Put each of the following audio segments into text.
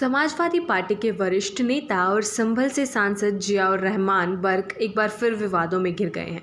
Samajwadi party के वरिष्ठ नेता और संभल से सांसद जियाउर रहमान बर्क एक बार फिर विवादों में घिर गए हैं।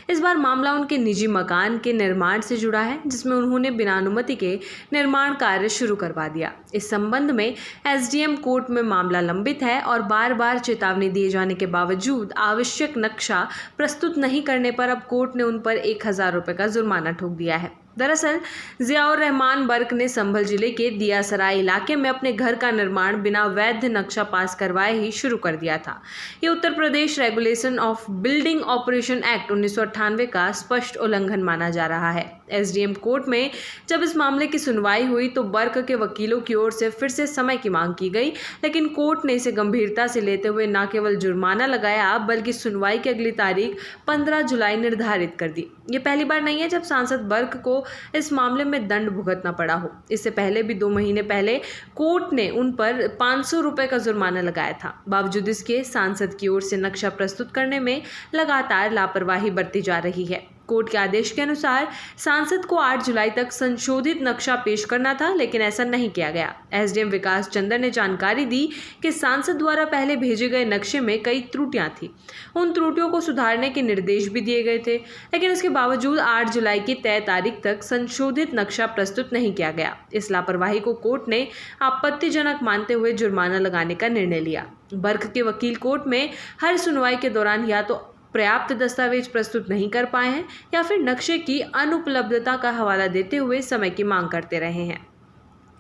इस बार मामला उनके निजी मकान के निर्माण से जुड़ा है, जिसमें उन्होंने बिना अनुमति के निर्माण कार्य शुरू करवा दिया। इस संबंध में एसडीएम कोर्ट में मामला लंबित है और बार बार चेतावनी दिए जाने के बावजूद आवश्यक नक्शा प्रस्तुत नहीं करने पर अब कोर्ट ने उन पर 1000 रुपये का जुर्माना ठोक दिया है। दरअसल जियाउर रहमान बर्क ने संभल जिले के दियासराय इलाके में अपने घर का निर्माण बिना वैध नक्शा पास करवाए ही शुरू कर दिया था। ये Uttar Pradesh regulation of building operation act 1998 का स्पष्ट उल्लंघन माना जा रहा है। एसडीएम कोर्ट में जब इस मामले की सुनवाई हुई तो बर्क के वकीलों की ओर से फिर से समय की मांग की गई, लेकिन कोर्ट ने इसे गंभीरता से लेते हुए न केवल जुर्माना लगाया बल्कि सुनवाई की अगली तारीख 15 जुलाई निर्धारित कर दी। ये पहली बार नहीं है जब सांसद बर्क को इस मामले में दंड भुगतना पड़ा हो। इससे पहले भी 2 महीने पहले कोर्ट ने उन पर 500 रुपये का जुर्माना लगाया था। बावजूद इसके सांसद की ओर से नक्शा प्रस्तुत करने में लगातार लापरवाही बरती जा रही है। कोर्ट के आदेश के अनुसार सांसद को 8 जुलाई तक संशोधित नक्शा पेश करना था, लेकिन ऐसा नहीं किया गया। एसडीएम विकास चंद्र ने जानकारी दी कि सांसद द्वारा पहले भेजे गए नक्शे में कई त्रुटियां थी। उन त्रुटियों को सुधारने के निर्देश भी दिए गए थे, लेकिन इसके बावजूद 8 जुलाई की तय तारीख तक संशोधित नक्शा प्रस्तुत नहीं किया गया। इस लापरवाही को कोर्ट ने आपत्तिजनक मानते हुए जुर्माना लगाने का निर्णय लिया। बर्क के वकील कोर्ट में हर सुनवाई के दौरान या तो पर्याप्त दस्तावेज प्रस्तुत नहीं कर पाए हैं या फिर नक्शे की अनुपलब्धता का हवाला देते हुए समय की मांग करते रहे हैं।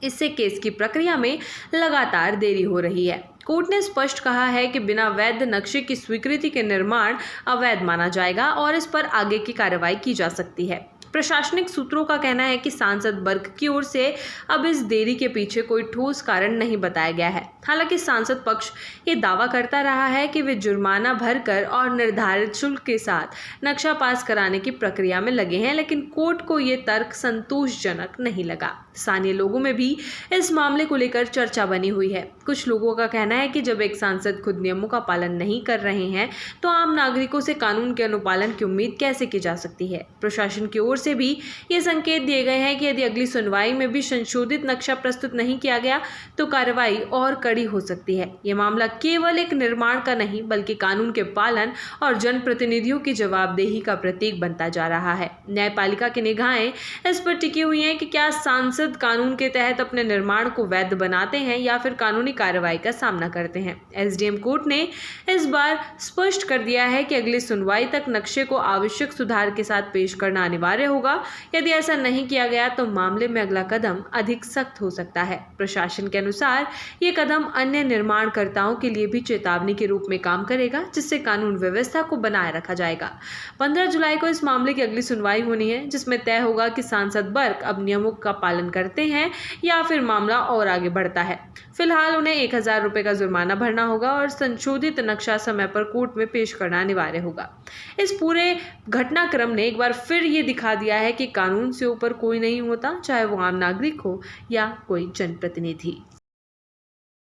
इससे केस की प्रक्रिया में लगातार देरी हो रही है। कोर्ट ने स्पष्ट कहा है कि बिना वैध नक्शे की स्वीकृति के निर्माण अवैध माना जाएगा और इस पर आगे की कार्रवाई की जा सकती है। प्रशासनिक सूत्रों का कहना है कि सांसद बर्क की ओर से अब इस देरी के पीछे कोई ठोस कारण नहीं बताया गया है। हालांकि सांसद पक्ष ये दावा करता रहा है कि वे जुर्माना भरकर और निर्धारित शुल्क के साथ नक्शा पास कराने की प्रक्रिया में लगे हैं, लेकिन कोर्ट को ये तर्क संतोषजनक नहीं लगा। स्थानीय लोगों में भी इस मामले को लेकर चर्चा बनी हुई है। कुछ लोगों का कहना है कि जब एक सांसद खुद नियमों का पालन नहीं कर रहे हैं तो आम नागरिकों से कानून के अनुपालन की उम्मीद कैसे की जा सकती है। प्रशासन की ओर से भी ये संकेत दिए गए हैं कि यदि अगली सुनवाई में भी संशोधित नक्शा प्रस्तुत नहीं किया गया तो कार्रवाई और कड़ी हो सकती है। ये मामला केवल एक निर्माण का नहीं बल्कि कानून के पालन और जनप्रतिनिधियों की जवाबदेही का प्रतीक बनता जा रहा है। न्यायपालिका की निगाहें इस पर टिकी हुई हैं कि क्या सांसद कानून के तहत अपने निर्माण को वैध बनाते हैं या फिर कानूनी कार्रवाई का सामना करते हैं। एसडीएम कोर्ट ने इस बार स्पष्ट कर दिया है कि अगली सुनवाई तक नक्शे को आवश्यक सुधार के साथ पेश करना अनिवार्य होगा। यदि ऐसा नहीं किया गया तो मामले में अगला कदम अधिक सख्त हो सकता है। प्रशासन के अनुसार ये कदम अन्य निर्माणकर्ताओं के लिए भी चेतावनी के रूप में काम करेगा, जिससे कानून व्यवस्था को बनाए रखा जाएगा। 15 जुलाई को इस मामले की अगली सुनवाई होनी है, जिसमें तय होगा कि सांसद बर्क अब नियमों का पालन करते हैं या फिर मामला और आगे बढ़ता है। फिलहाल उन्हें 1000 रुपये का जुर्माना भरना होगा और संशोधित नक्शा समय पर कोर्ट में पेश करना अनिवार्य होगा। इस पूरे घटनाक्रम ने एक बार फिर ये दिखा दिया है कि कानून से ऊपर कोई नहीं होता, चाहे वो आम नागरिक हो या कोई जनप्रतिनिधि।